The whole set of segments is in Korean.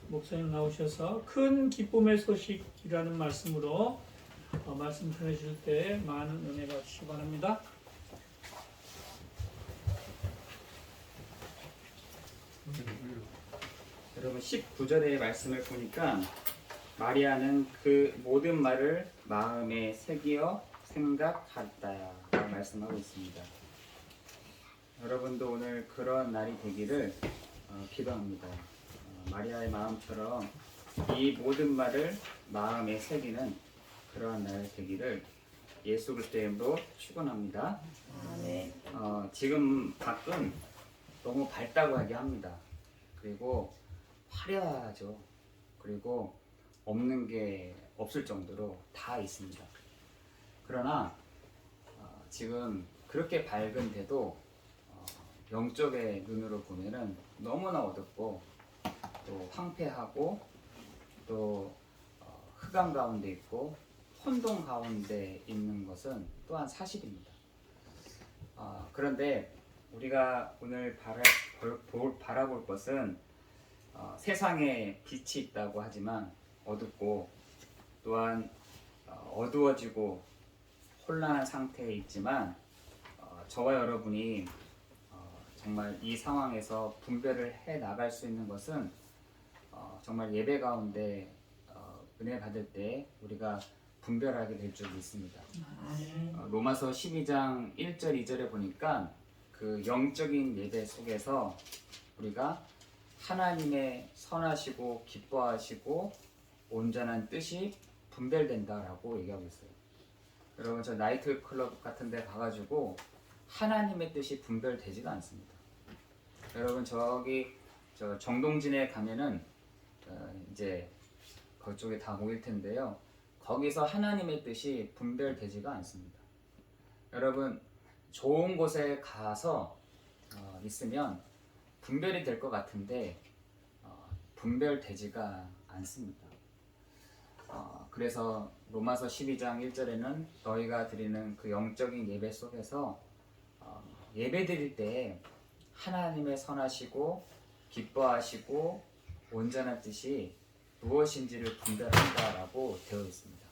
목사님 나오셔서 큰 기쁨의 소식이라는 말씀으로 말씀 전해주실 때 많은 은혜 받으시기 바랍니다. 여러분 19절의 말씀을 보니까 마리아는 그 모든 말을 마음에 새기어 생각하였다야 라고 말씀하고 있습니다. 여러분도 오늘 그런 날이 되기를 기도합니다. 마리아의 마음처럼 이 모든 말을 마음에 새기는 그러한 날 되기를 예수 그리스도의 이름으로 축원합니다. 지금 밖은 너무 밝다고 얘기합니다. 그리고 화려하죠. 그리고 없는 게 없을 정도로 다 있습니다. 그러나 지금 그렇게 밝은데도 영적의 눈으로 보면은 너무나 어둡고 또 황폐하고 또 흑암 가운데 있고 혼돈 가운데 있는 것은 또한 사실입니다. 그런데 우리가 오늘 바라볼 것은 세상에 빛이 있다고 하지만 어둡고 또한 어두워지고 혼란한 상태에 있지만 저와 여러분이 정말 이 상황에서 분별을 해 나갈 수 있는 것은 정말 예배 가운데 은혜 받을 때 우리가 분별하게 될 줄 믿습니다. 로마서 12장 1절 2절에 보니까 그 영적인 예배 속에서 우리가 하나님의 선하시고 기뻐하시고 온전한 뜻이 분별된다라고 얘기하고 있어요. 여러분 저 나이트클럽 같은 데 가가지고 하나님의 뜻이 분별되지가 않습니다. 여러분 저기 저 정동진에 가면은 이제 그쪽에 다 모일 텐데요. 거기서 하나님의 뜻이 분별되지가 않습니다. 여러분 좋은 곳에 가서 있으면 분별이 될 것 같은데 분별되지가 않습니다. 그래서 로마서 12장 1절에는 너희가 드리는 그 영적인 예배 속에서 예배 드릴 때 하나님의 선하시고 기뻐하시고 온전한 뜻이 무엇인지를 분별한다라고 되어 있습니다.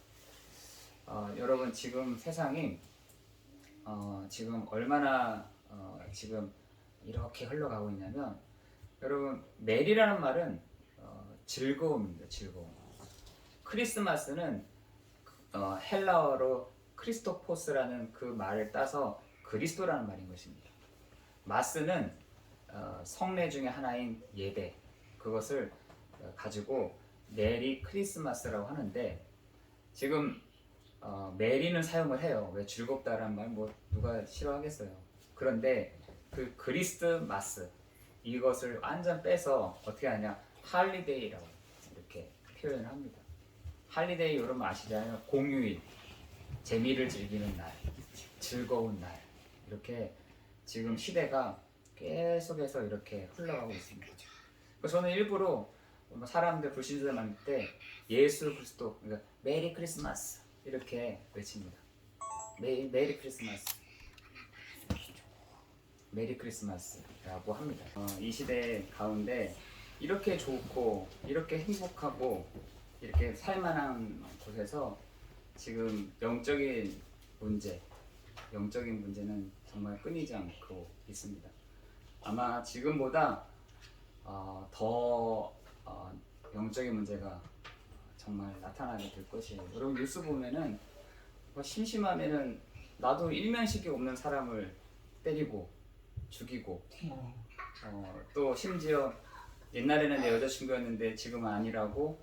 여러분 지금 세상이 지금 얼마나 지금 이렇게 흘러가고 있냐면 여러분 메리라는 말은 즐거움입니다. 즐거움. 크리스마스는 헬라어로 크리스토포스라는 그 말을 따서 그리스도라는 말인 것입니다. 마스는 성례 중에 하나인 예배, 그것을 가지고 메리 크리스마스라고 하는데 지금 메리는 사용을 해요. 왜 즐겁다라는 말 뭐 누가 싫어하겠어요. 그런데 그 그리스마스 이것을 완전 빼서 어떻게 하냐 할리데이라고 이렇게 표현을 합니다. 할리데이 여러분 아시잖아요. 공휴일, 재미를 즐기는 날, 즐거운 날 이렇게 지금 시대가 계속해서 이렇게 흘러가고 있습니다. 저는 일부러 사람들 불신자들 만날 때 예수 그리스도 그러니까 메리 크리스마스 이렇게 외칩니다. 메리 크리스마스, 메리 크리스마스라고 합니다. 이 시대 가운데 이렇게 좋고 이렇게 행복하고 이렇게 살만한 곳에서 지금 영적인 문제는 정말 끊이지 않고 있습니다. 아마 지금보다 더 영적인 문제가 정말 나타나게 될 것이에요. 여러분 뉴스 보면은 심심하면은 나도 일면식이 없는 사람을 때리고 죽이고 또 심지어 옛날에는 내 여자친구였는데 지금은 아니라고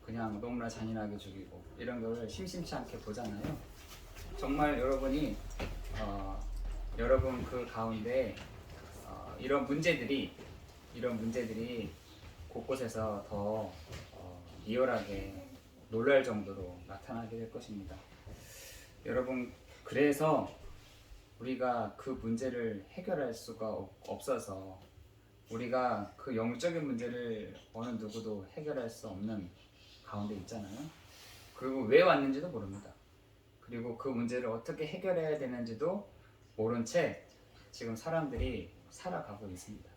그냥 너무나 잔인하게 죽이고 이런 걸 심심치 않게 보잖아요. 정말 여러분이 여러분 그 가운데 이런 문제들이 곳곳에서 더 리얼하게 놀랄 정도로 나타나게 될 것입니다. 여러분 그래서 우리가 그 문제를 해결할 수가 없어서 우리가 그 영적인 문제를 어느 누구도 해결할 수 없는 가운데 있잖아요. 그리고 왜 왔는지도 모릅니다. 그리고 그 문제를 어떻게 해결해야 되는지도 모른 채 지금 사람들이 살아가고 있습니다.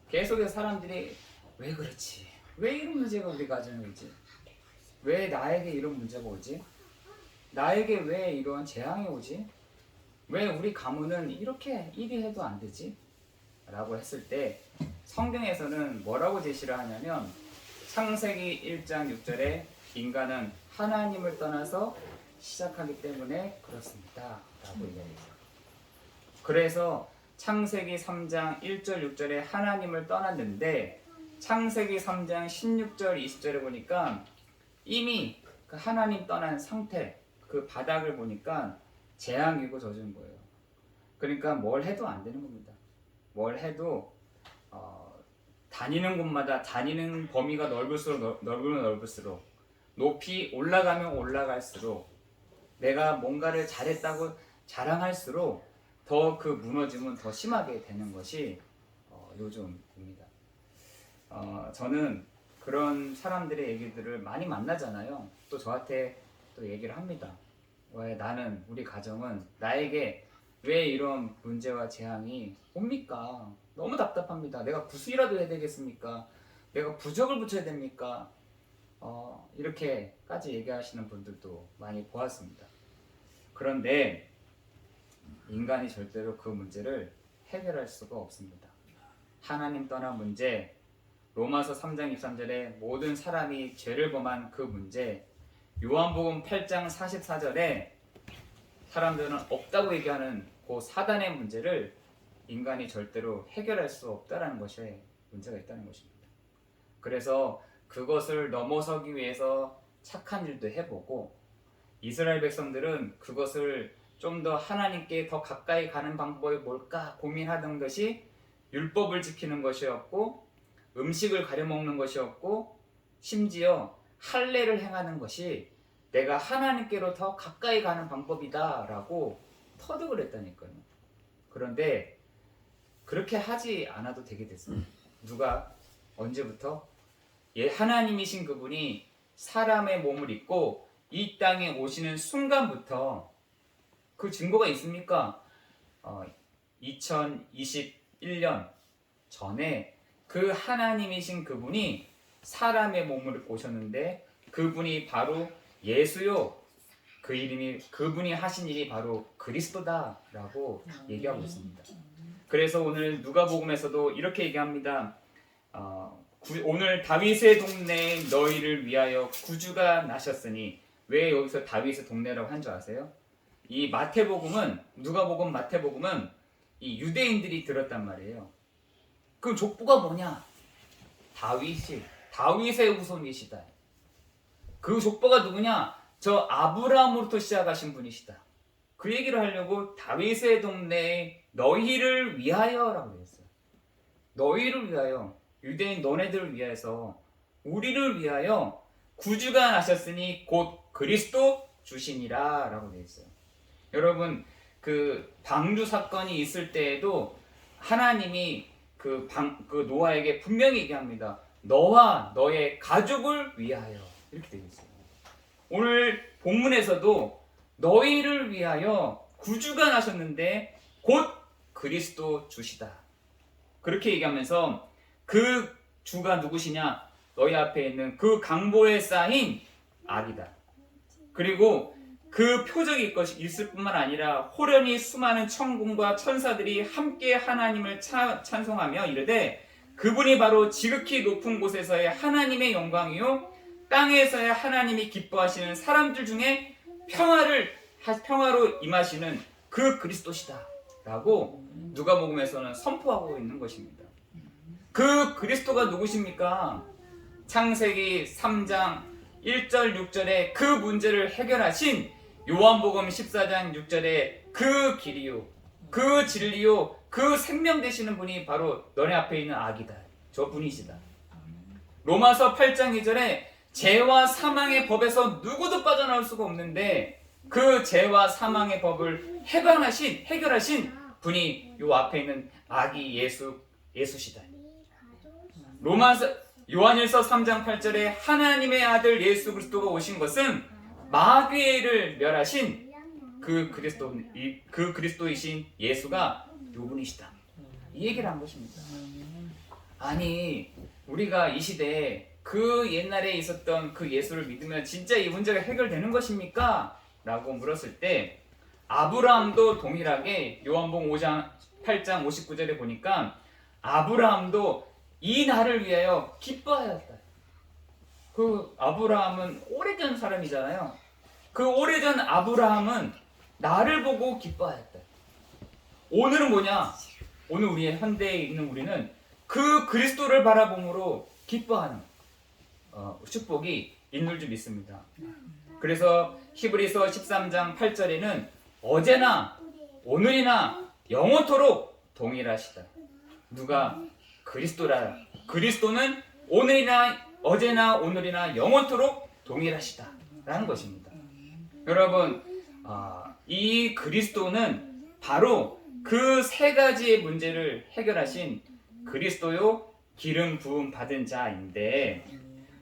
계속해서 사람들이 왜 그렇지? 왜 이런 문제가 우리 가정에 오지? 왜 나에게 이런 문제가 오지? 나에게 왜 이런 재앙이 오지? 왜 우리 가문은 이렇게 일이 해도 안 되지? 라고 했을 때 성경에서는 뭐라고 제시를 하냐면 창세기 1장 6절에 인간은 하나님을 떠나서 시작하기 때문에 그렇습니다 라고 얘기합니다. 그래서 창세기 3장 1절 6절에 하나님을 떠났는데 창세기 3장 16절 20절에 보니까 이미 그 하나님 떠난 상태 그 바닥을 보니까 재앙이고 젖은 거예요. 그러니까 뭘 해도 안 되는 겁니다. 뭘 해도 다니는 곳마다 다니는 범위가 넓을수록 넓으면 넓을수록 높이 올라가면 올라갈수록 내가 뭔가를 잘했다고 자랑할수록 더 그 무너짐은 더 심하게 되는 것이 요즘입니다. 저는 그런 사람들의 얘기들을 많이 만나잖아요. 또 저한테 또 얘기를 합니다. 왜 나는 우리 가정은 나에게 왜 이런 문제와 재앙이 옵니까? 너무 답답합니다. 내가 구슬이라도 해야 되겠습니까? 내가 부적을 붙여야 됩니까? 이렇게까지 얘기하시는 분들도 많이 보았습니다. 그런데 인간이 절대로 그 문제를 해결할 수가 없습니다. 하나님 떠난 문제, 로마서 3장 23절에 모든 사람이 죄를 범한 그 문제, 요한복음 8장 44절에 사람들은 없다고 얘기하는 그 사단의 문제를 인간이 절대로 해결할 수 없다는 것에 문제가 있다는 것입니다. 그래서 그것을 넘어서기 위해서 착한 일도 해보고 이스라엘 백성들은 그것을 좀 더 하나님께 더 가까이 가는 방법이 뭘까 고민하던 것이 율법을 지키는 것이었고 음식을 가려 먹는 것이었고 심지어 할례를 행하는 것이 내가 하나님께로 더 가까이 가는 방법이다 라고 터득을 했다니까요. 그런데 그렇게 하지 않아도 되게 됐어요. 누가 언제부터? 하나님이신 그분이 사람의 몸을 입고 이 땅에 오시는 순간부터 그 증거가 있습니까? 2021년 전에 그 하나님이신 그분이 사람의 몸을 오셨는데 그분이 바로 예수요. 그 이름이 그분이 하신 일이 바로 그리스도다라고 얘기하고 있습니다. 그래서 오늘 누가복음에서도 이렇게 얘기합니다. 오늘 다윗의 동네에 너희를 위하여 구주가 나셨으니 왜 여기서 다윗의 동네라고 한 줄 아세요? 이 마태복음은 누가복음 마태복음은 이 유대인들이 들었단 말이에요. 그 족보가 뭐냐? 다윗의 후손이시다. 그 족보가 누구냐? 저 아브라함으로부터 시작하신 분이시다. 그 얘기를 하려고 다윗의 동네에 너희를 위하여라고 했어요. 너희를 위하여, 유대인 너네들을 위해서 우리를 위하여 구주가 나셨으니 곧 그리스도 주시니라 라고 되어 있어요. 여러분 그 방주 사건이 있을 때에도 하나님이 그 노아에게 분명히 얘기합니다. 너와 너의 가족을 위하여 이렇게 되어 있어요. 오늘 본문에서도 너희를 위하여 구주가 나셨는데 곧 그리스도 주시다. 그렇게 얘기하면서 그 주가 누구시냐? 너희 앞에 있는 그 강보에 쌓인 악이다. 그리고 그 표적이 있을 뿐만 아니라 호련히 수많은 천군과 천사들이 함께 하나님을 찬송하며 이르되 그분이 바로 지극히 높은 곳에서의 하나님의 영광이요 땅에서의 하나님이 기뻐하시는 사람들 중에 평화로 임하시는 그 그리스도시다 라고 누가복음에서는 선포하고 있는 것입니다. 그 그리스도가 누구십니까? 창세기 3장 1절 6절에 그 문제를 해결하신 요한복음 14장 6절에 그 길이요 그 진리요 그 생명 되시는 분이 바로 너네 앞에 있는 악이다. 저 분이시다. 로마서 8장 2절에 죄와 사망의 법에서 누구도 빠져나올 수가 없는데 그 죄와 사망의 법을 해결하신 분이 요 앞에 있는 아기 예수시다. 요한일서 3장 8절에 하나님의 아들 예수 그리스도가 오신 것은 마귀를 멸하신 그 그리스도이신 예수가 요 분이시다. 이 얘기를 한 것입니다. 아니 우리가 이 시대에 그 옛날에 있었던 그 예수를 믿으면 진짜 이 문제가 해결되는 것입니까? 라고 물었을 때 아브라함도 동일하게 요한복음 5장 8장 59절에 보니까 아브라함도 이 날을 위하여 기뻐하였다. 그 아브라함은 오래전 사람이잖아요. 그 오래전 아브라함은 나를 보고 기뻐하였다. 오늘은 뭐냐? 오늘 우리의 현대에 있는 우리는 그 그리스도를 바라봄으로 기뻐하는 축복이 있는 줄 믿습니다. 그래서 히브리서 13장 8절에는 어제나 오늘이나 영원토록 동일하시다. 누가? 그리스도라. 그리스도는 오늘이나 어제나 오늘이나 영원토록 동일하시다 라는 것입니다. 여러분, 이 그리스도는 바로 그 세 가지의 문제를 해결하신 그리스도요 기름 부음 받은 자인데,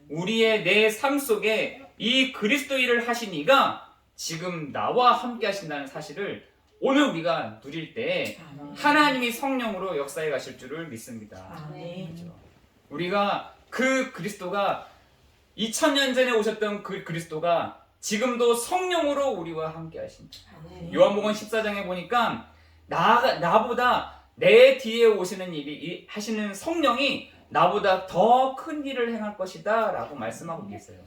우리의 내 삶 속에 이 그리스도 일을 하신 이가 지금 나와 함께 하신다는 사실을 오늘 우리가 누릴 때 하나님이 성령으로 역사해 가실 줄을 믿습니다. 그렇죠? 우리가 그 그리스도가 2000년 전에 오셨던 그 그리스도가 지금도 성령으로 우리와 함께 하신다. 요한복음 14장에 보니까 나보다 내 뒤에 오시는 일이 하시는 성령이 나보다 더 큰 일을 행할 것이다 라고 말씀하고 계세요.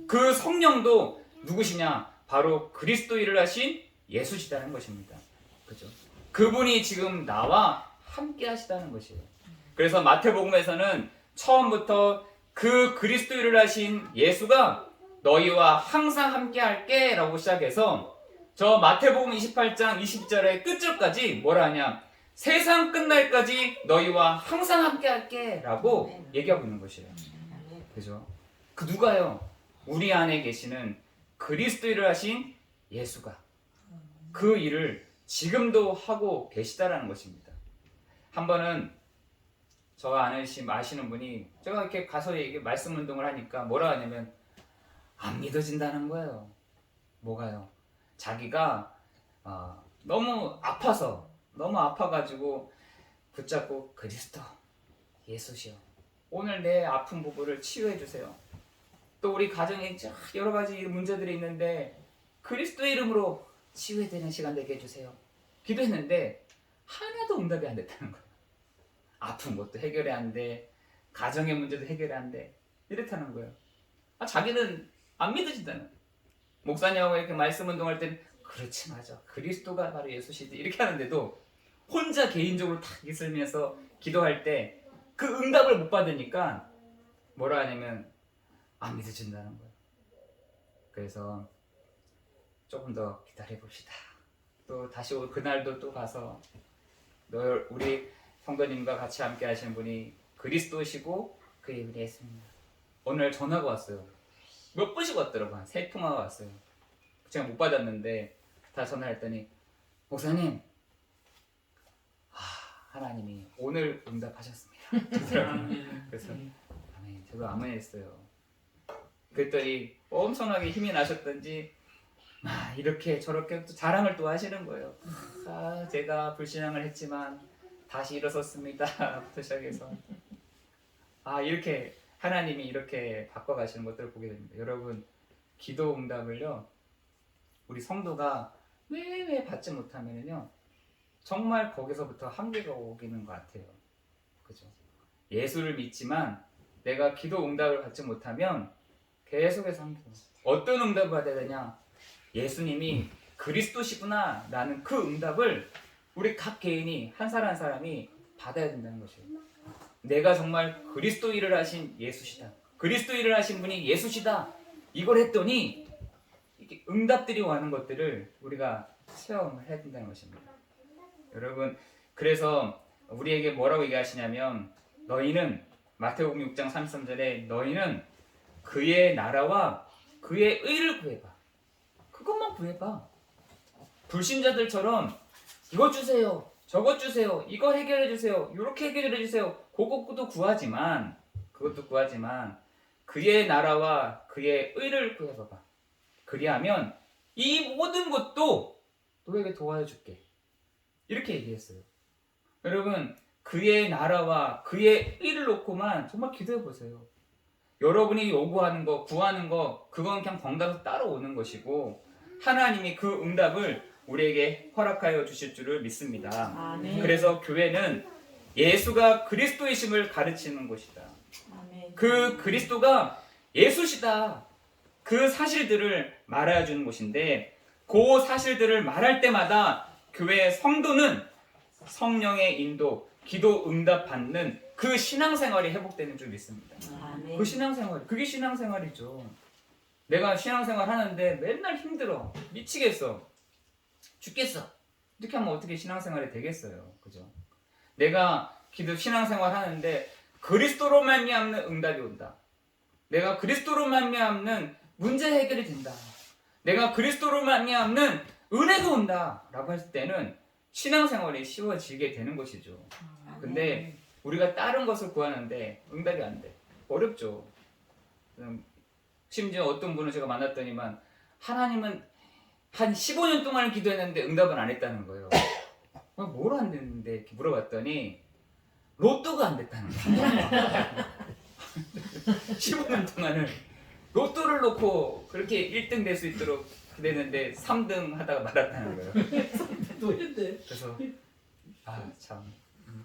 그 성령도 누구시냐? 바로 그리스도 일을 하신 예수시다는 것입니다. 그죠? 그분이 지금 나와 함께 하시다는 것이에요. 그래서 마태복음에서는 처음부터 그 그리스도 일을 하신 예수가 너희와 항상 함께 할게 라고 시작해서 저 마태복음 28장 20절의 끝절까지 뭐라 하냐? 세상 끝날까지 너희와 항상 함께 할게 라고 얘기하고 있는 것이에요. 그죠? 그 누가요? 우리 안에 계시는 그리스도 일을 하신 예수가 그 일을 지금도 하고 계시다라는 것입니다. 한 번은 저 아시는 분이 제가 이렇게 가서 말씀 운동을 하니까 뭐라 하냐면 안 믿어진다는 거예요. 뭐가요? 자기가 너무 아파가지고 붙잡고 그리스도 예수시여 오늘 내 아픈 부부를 치유해 주세요. 또 우리 가정에 여러 가지 문제들이 있는데 그리스도의 이름으로 치유되는 시간 되게 해주세요. 기도했는데 하나도 응답이 안 됐다는 거예요. 아픈 것도 해결이 안 돼. 가정의 문제도 해결이 안 돼. 이렇다는 거예요. 자기는 안 믿어진다는. 목사님하고 이렇게 말씀 운동할 때는 그렇지 맞아. 그리스도가 바로 예수시지. 이렇게 하는데도 혼자 개인적으로 탁 있으면서 기도할 때 그 응답을 못 받으니까 뭐라 하냐면 안 믿어진다는 거예요. 그래서 조금 더 기다려 봅시다. 또 다시 그날도 또 가서 우리 성도님과 같이 함께 하시는 분이 그리스도시고 그 이름이 예수입니다. 오늘 전화가 왔어요. 몇 번씩 왔더라고요. 한 3통화가 왔어요. 제가 못 받았는데 다 전화했더니 목사님 하나님이 오늘 응답하셨습니다. 그래서 아멘. 저도 아멘 했어요. 그랬더니 엄청나게 힘이 나셨던지 이렇게 저렇게 또 자랑을 또 하시는 거예요. 제가 불신앙을 했지만 다시 일어섰습니다. 부터 시작해서 이렇게 하나님이 이렇게 바꿔가시는 것들을 보게 됩니다. 여러분 기도 응답을요 우리 성도가 왜 받지 못하면요 정말 거기서부터 한계가 오기는 것 같아요. 그죠? 예수를 믿지만 내가 기도 응답을 받지 못하면 계속해서 한계. 어떤 응답을 받아야 되냐? 예수님이 그리스도시구나 라는 그 응답을 우리 각 개인이 한 사람 한 사람이 받아야 된다는 것이에요. 내가 정말 그리스도 일을 하신 예수시다. 그리스도 일을 하신 분이 예수시다. 이걸 했더니 이렇게 응답들이 오는 것들을 우리가 체험을 해야 된다는 것입니다. 여러분 그래서 우리에게 뭐라고 얘기하시냐면 너희는 마태복음 6장 33절에 너희는 그의 나라와 그의 의를 구해봐. 그것만 구해봐. 불신자들처럼 이것 주세요. 저것 주세요. 이거 해결해 주세요. 이렇게 해결해 주세요. 그것도 구하지만 그의 나라와 그의 의를 구해봐봐. 그리하면 이 모든 것도 너에게 도와줄게. 이렇게 얘기했어요. 여러분 그의 나라와 그의 의를 놓고만 정말 기도해 보세요. 여러분이 요구하는 거, 구하는 거, 그건 그냥 덩달아서 따라오는 것이고 하나님이 그 응답을 우리에게 허락하여 주실 줄을 믿습니다. 아멘. 그래서 교회는 예수가 그리스도이심을 가르치는 곳이다. 아멘. 그 그리스도가 예수시다. 그 사실들을 말해주는 곳인데 그 사실들을 말할 때마다 교회의 성도는 성령의 인도, 기도 응답 받는 그 신앙생활이 회복되는 줄 믿습니다. 아멘. 그 신앙생활, 그게 신앙생활이죠. 내가 신앙생활 하는데 맨날 힘들어, 미치겠어, 죽겠어. 이렇게 하면 어떻게 신앙생활이 되겠어요, 그죠? 내가 기도 신앙생활 하는데 그리스도로 말미암는 응답이 온다. 내가 그리스도로 말미암는 문제 해결이 된다. 내가 그리스도로 말미암는 은혜가 온다라고 했을 때는 신앙생활이 쉬워지게 되는 것이죠. 근데 우리가 다른 것을 구하는데 응답이 안 돼. 어렵죠. 심지어 어떤 분을 제가 만났더니만 하나님은 한 15년 동안 기도했는데 응답은 안 했다는 거예요. 뭘 안 됐는데 이렇게 물어봤더니 로또가 안 됐다는 거예요. 15년 동안을 로또를 놓고 그렇게 1등 될 수 있도록 기도했는데 3등 하다가 말았다는 거예요. 또 했대. 그래서 참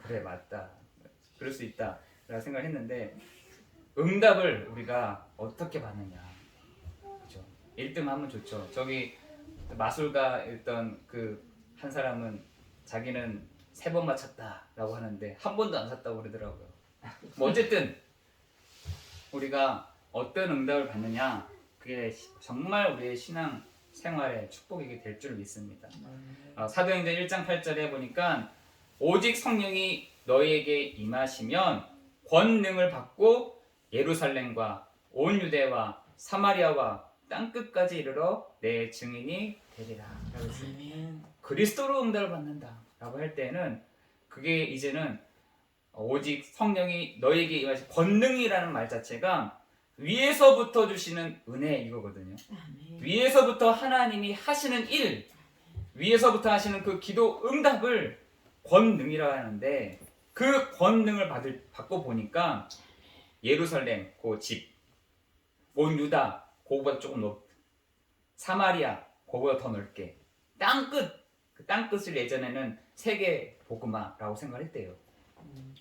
그래 맞다. 그럴 수 있다 라고 생각했는데 응답을 우리가 어떻게 받느냐. 그렇죠? 1등 하면 좋죠. 저기 마술가 있던 그 한 사람은 자기는 3번 맞췄다 라고 하는데 한 번도 안 샀다고 그러더라고요. 뭐 어쨌든 우리가 어떤 응답을 받느냐 그게 정말 우리의 신앙 생활의 축복이 될 줄 믿습니다. 사도행전 1장 8절에 보니까 오직 성령이 너희에게 임하시면 권능을 받고 예루살렘과 온 유대와 사마리아와 땅끝까지 이르러 내 증인이 되리라 라고 했습니다. 그리스도로 응답을 받는다 라고 할 때는 그게 이제는 오직 성령이 너희에게 임하신 권능이라는 말 자체가 위에서부터 주시는 은혜 이거거든요. 위에서부터 하나님이 하시는 일, 위에서부터 하시는 그 기도 응답을 권능이라고 하는데 그 권능을 받고 보니까 예루살렘 그 집, 온 유다 그거보다 조금 높, 사마리아 그거보다 더 넓게 땅끝, 그 땅끝을 예전에는 세계 복음화라고 생각했대요.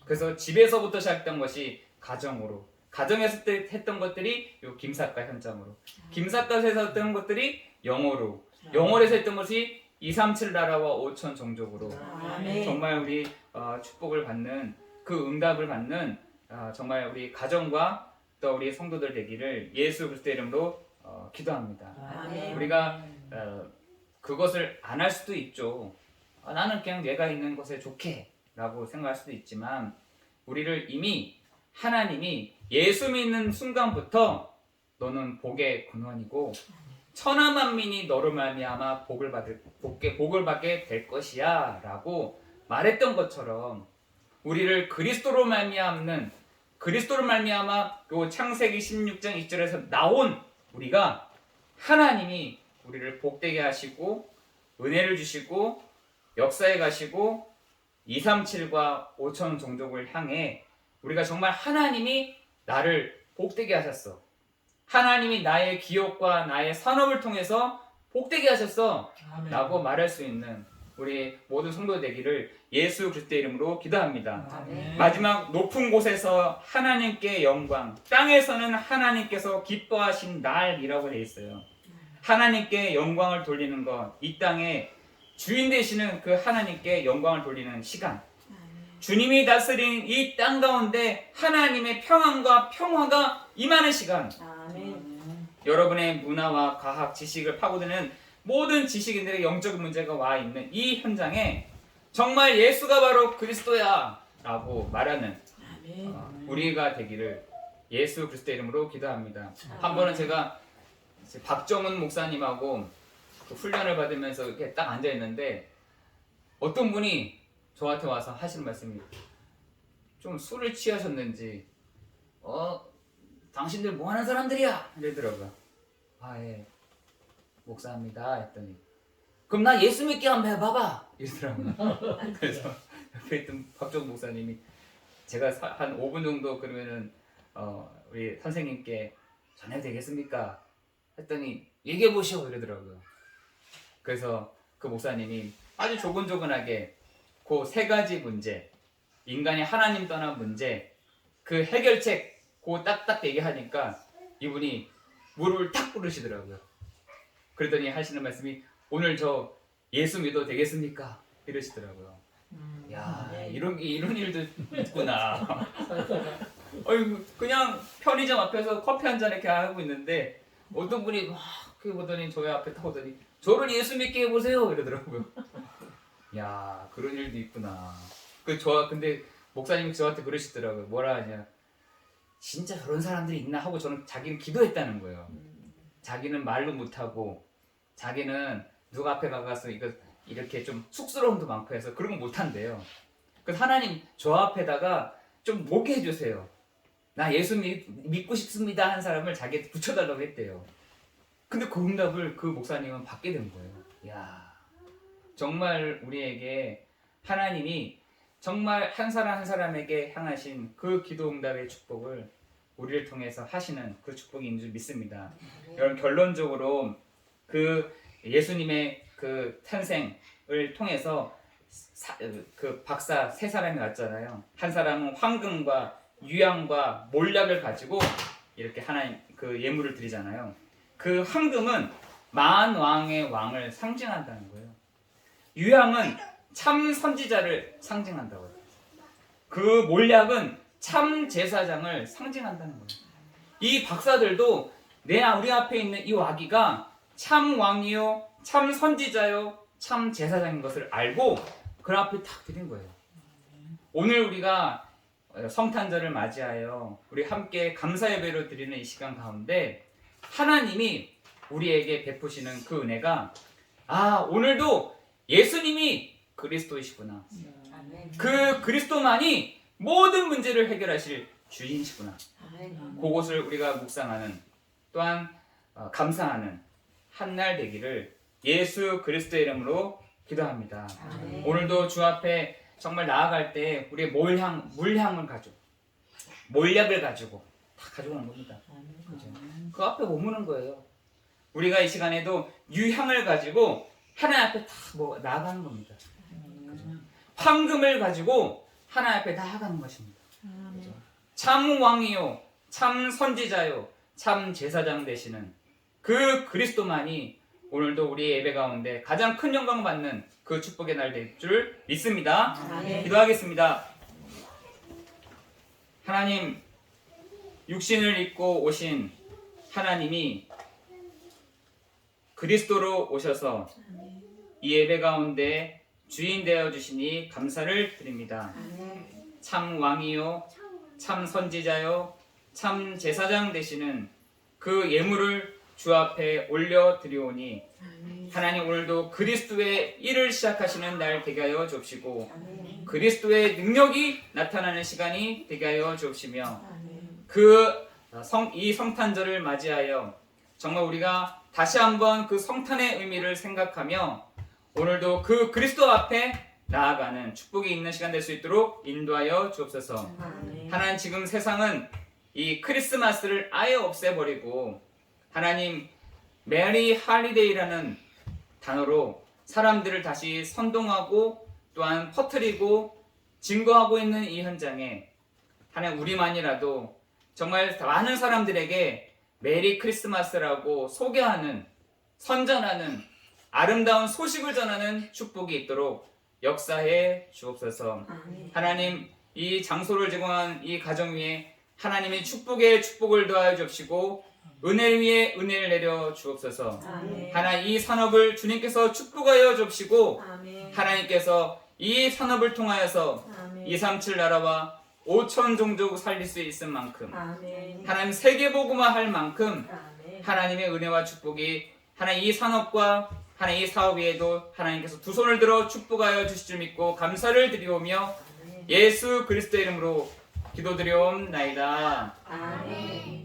그래서 집에서부터 시작했던 것이 가정으로, 가정에서 했던 것들이 요 김삿갓 현장으로, 김삿갓에서 했던 것들이 영어로, 영어에서 했던 것이 237 나라와 5천 종족으로 아멘. 정말 우리 축복을 받는 그 응답을 받는 정말 우리 가정과 또 우리 성도들 되기를 예수 그리스도의 이름으로 기도합니다. 아멘. 우리가 그것을 안 할 수도 있죠. 나는 그냥 내가 있는 곳에 좋게 라고 생각할 수도 있지만 우리를 이미 하나님이 예수 믿는 순간부터 너는 복의 근원이고 천하 만민이 너로 말미암아 복을 받게 될 것이야 라고 말했던 것처럼 우리를 그리스도로 말미암는 그리스도로 말미암아 요 창세기 16장 2절에서 나온 우리가 하나님이 우리를 복되게 하시고 은혜를 주시고 역사에 가시고 237과 5천 종족을 향해 우리가 정말 하나님이 나를 복되게 하셨어. 하나님이 나의 기업과 나의 산업을 통해서 복되게 하셨어 라고 말할 수 있는 우리 모든 성도 되기를 예수 그리스도의 이름으로 기도합니다. 아멘. 마지막 높은 곳에서 하나님께 영광, 땅에서는 하나님께서 기뻐하신 날이라고 되어 있어요. 하나님께 영광을 돌리는 것, 이 땅에 주인 되시는 그 하나님께 영광을 돌리는 시간, 주님이 다스린 이 땅 가운데 하나님의 평안과 평화가 임하는 시간, 아멘. 여러분의 문화와 과학, 지식을 파고드는 모든 지식인들의 영적인 문제가 와 있는 이 현장에 정말 예수가 바로 그리스도야 라고 말하는 우리가 되기를 예수 그리스도의 이름으로 기도합니다. 한 번은 제가 박정훈 목사님하고 그 훈련을 받으면서 이렇게 딱 앉아 있는데 어떤 분이 저한테 와서 하시는 말씀이 좀 술을 취하셨는지 당신들 뭐 하는 사람들이야 이러더라고요. 예 목사입니다 했더니 그럼 나 예수 믿게 한번 해봐봐 이러더라고요. 그래서 옆에 있던 박정훈 목사님이 제가 한 5분 정도 그러면은 우리 선생님께 전해도 되겠습니까? 했더니 얘기해 보시오 이러더라고요. 그래서 그 목사님이 아주 조근조근하게 그 세 가지 문제, 인간이 하나님 떠난 문제, 그 해결책 그 딱딱 얘기하니까 이분이 무릎을 탁 꿇으시더라고요. 그러더니 하시는 말씀이 오늘 저 예수 믿어도 되겠습니까? 이러시더라고요. 야, 네. 이런 일도 있구나. 살다가 그냥 편의점 앞에서 커피 한 잔 이렇게 하고 있는데 어떤 분이 막 그렇게 보더니 저희 앞에 딱 오더니 저를 예수 믿게 해보세요 이러더라고요. 야, 그런 일도 있구나. 근데 목사님이 저한테 그러시더라고요. 뭐라 하냐, 진짜 저런 사람들이 있나 하고 저는 자기는 기도했다는 거예요. 자기는 말로 못하고 자기는 누가 앞에 가서 이렇게 좀 쑥스러움도 많고 해서 그런 거 못한대요. 그래서 하나님 저 앞에다가 좀 모게 해주세요. 나 예수 믿고 싶습니다 한 사람을 자기한테 붙여달라고 했대요. 근데 그 응답을 그 목사님은 받게 된 거예요. 이야, 정말 우리에게 하나님이 정말 한 사람 한 사람에게 향하신 그 기도 응답의 축복을 우리를 통해서 하시는 그 축복인 줄 믿습니다. 여러분, 결론적으로 그 예수님의 그 탄생을 통해서 그 박사 세 사람이 왔잖아요. 한 사람은 황금과 유향과 몰약을 가지고 이렇게 하나님 그 예물을 드리잖아요. 그 황금은 만왕의 왕을 상징한다는 거예요. 유향은 참 선지자를 상징한다고 해요. 그 몰약은 참 제사장을 상징한다는 거예요. 이 박사들도 우리 앞에 있는 이 와기가 참 왕이요, 참 선지자요, 참 제사장인 것을 알고 그 앞에 탁 드린 거예요. 오늘 우리가 성탄절을 맞이하여 우리 함께 감사 예배로 드리는 이 시간 가운데 하나님이 우리에게 베푸시는 그 은혜가 오늘도 예수님이 그리스도이시구나. 아멘. 그 그리스도만이 모든 문제를 해결하실 주인이시구나. 아멘. 그것을 우리가 묵상하는 또한 감사하는 한날 되기를 예수 그리스도의 이름으로 기도합니다. 아멘. 오늘도 주 앞에 정말 나아갈 때 우리의 물향을 가지고 몰약을 가지고 다 가져오는 겁니다. 그죠? 그 앞에 머무는 거예요. 우리가 이 시간에도 유향을 가지고 하나님 앞에 다 나아가는 겁니다. 그죠? 황금을 가지고 하나님 앞에 나아가는 것입니다. 그죠? 참 왕이요, 참 선지자요, 참 제사장 되시는 그 그리스도만이 오늘도 우리의 예배 가운데 가장 큰 영광 받는 그 축복의 날 될 줄 믿습니다. 아멘. 기도하겠습니다. 하나님, 육신을 입고 오신 하나님이 그리스도로 오셔서 이 예배 가운데 주인 되어 주시니 감사를 드립니다. 참 왕이요, 참 선지자요, 참 제사장 되시는 그 예물을 주 앞에 올려 드리오니 하나님, 오늘도 그리스도의 일을 시작하시는 날 되게 하여 주옵시고 그리스도의 능력이 나타나는 시간이 되게 하여 주옵시며 이 성탄절을 맞이하여 정말 우리가 다시 한번 그 성탄의 의미를 생각하며 오늘도 그 그리스도 앞에 나아가는 축복이 있는 시간 될 수 있도록 인도하여 주옵소서. 하나님, 지금 세상은 이 크리스마스를 아예 없애버리고 하나님, 메리 할리데이라는 단어로 사람들을 다시 선동하고 또한 퍼뜨리고 증거하고 있는 이 현장에 하나님, 우리만이라도 정말 많은 사람들에게 메리 크리스마스라고 소개하는, 선전하는 아름다운 소식을 전하는 축복이 있도록 역사해 주옵소서. 하나님, 이 장소를 제공한 이 가정 위에 하나님의 축복에 축복을 더하여 주옵시고 은혜 위에 은혜를 내려 주옵소서. 하나님, 이 산업을 주님께서 축복하여 주옵시고 하나님께서 이 산업을 통하여서 237 나라와 5천 종족 살릴 수 있을 만큼 하나님, 세계복음화 할 만큼 하나님의 은혜와 축복이 하나님 이 산업과 하나님 이 사업 위에도 하나님께서 두 손을 들어 축복하여 주실 줄 믿고 감사를 드리오며 예수 그리스도의 이름으로 기도드리옵나이다. 아멘.